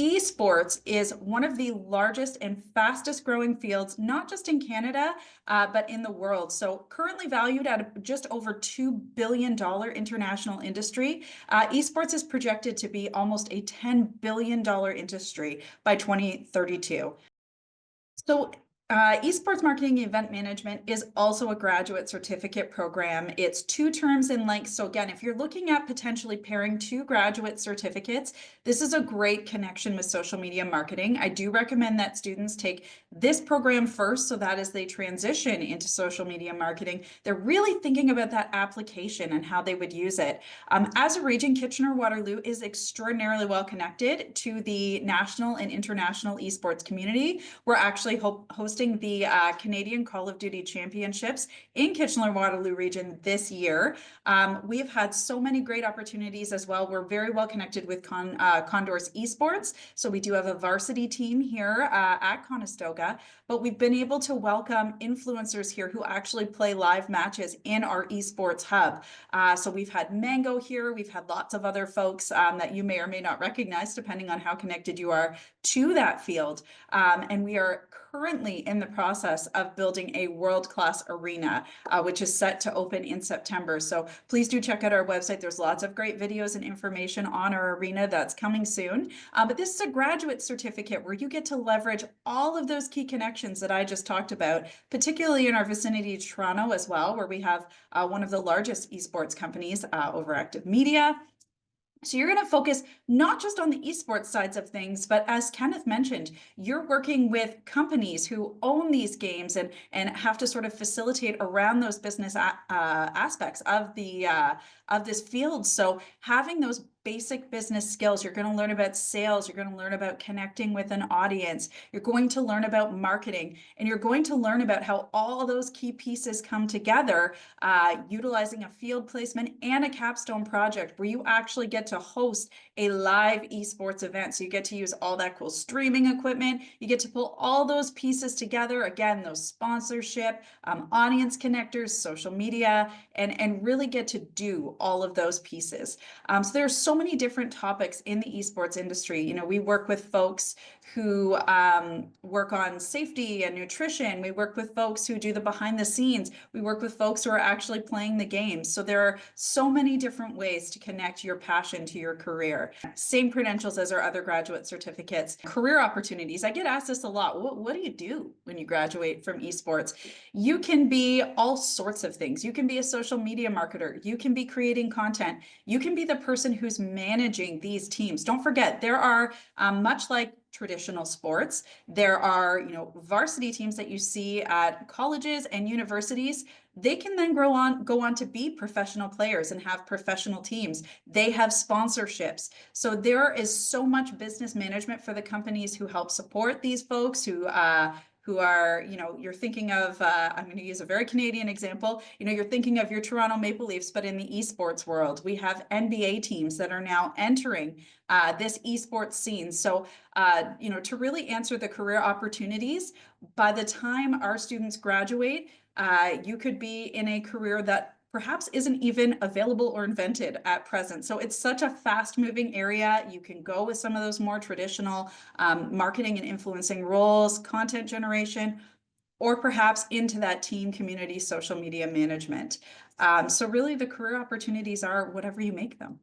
Esports is one of the largest and fastest growing fields, not just in Canada, but in the world. So currently valued at just over $2 billion international industry, esports is projected to be almost a $10 billion industry by 2032. So esports marketing and event management is also a graduate certificate program. It's 2 terms in length. So again, if you're looking at potentially pairing 2 graduate certificates, this is a great connection with social media marketing. I do recommend that students take this program first so that as they transition into social media marketing, they're really thinking about that application and how they would use it. As a region, Kitchener-Waterloo is extraordinarily well connected to the national and international esports community. We're actually hosting the Canadian Call of Duty Championships in Kitchener-Waterloo region this year. We have had so many great opportunities as well. We're very well connected with Condor's Esports. So we do have a varsity team here at Conestoga, but we've been able to welcome influencers here who actually play live matches in our esports hub. So we've had Mango here. We've had lots of other folks that you may or may not recognize depending on how connected you are to that field. And we are currently in the process of building a world-class arena, which is set to open in September. So please do check out our website. There's lots of great videos and information on our arena that's coming soon. But this is a graduate certificate where you get to leverage all of those key connections that I just talked about, particularly in our vicinity of Toronto as well, where we have one of the largest esports companies, Overactive Media. So you're going to focus not just on the esports sides of things, but as Kenneth mentioned, you're working with companies who own these games and have to sort of facilitate around those business aspects of the of this field. So having those basic business skills, you're going to learn about sales, you're going to learn about connecting with an audience, you're going to learn about marketing, and you're going to learn about how all those key pieces come together, utilizing a field placement and a capstone project where you actually get to host a live esports event. So you get to use all that cool streaming equipment, you get to pull all those pieces together, again, those sponsorship, audience connectors, social media, and really get to do all of those pieces. So there's so many different topics in the esports industry. You know, we work with folks who work on safety and nutrition. We work with folks who do the behind the scenes. We work with folks who are actually playing the games. So there are so many different ways to connect your passion to your career. Same credentials as our other graduate certificates. Career opportunities. I get asked this a lot. What do you do when you graduate from esports? You can be all sorts of things. You can be a social media marketer. You can be creating content. You can be the person who's managing these teams. Don't forget, there are much like traditional sports, there are, you know, varsity teams that you see at colleges and universities. They can then go on to be professional players and have professional teams. They have sponsorships. So there is so much business management for the companies who help support these folks who are, you know, you're thinking of, I'm going to use a very Canadian example, you know, you're thinking of your Toronto Maple Leafs, but in the esports world, we have NBA teams that are now entering this esports scene. So, you know, to really answer the career opportunities, by the time our students graduate, you could be in a career that perhaps isn't even available or invented at present. So it's such a fast moving area. You can go with some of those more traditional marketing and influencing roles, content generation, or perhaps into that team, community, social media management. So really the career opportunities are whatever you make them.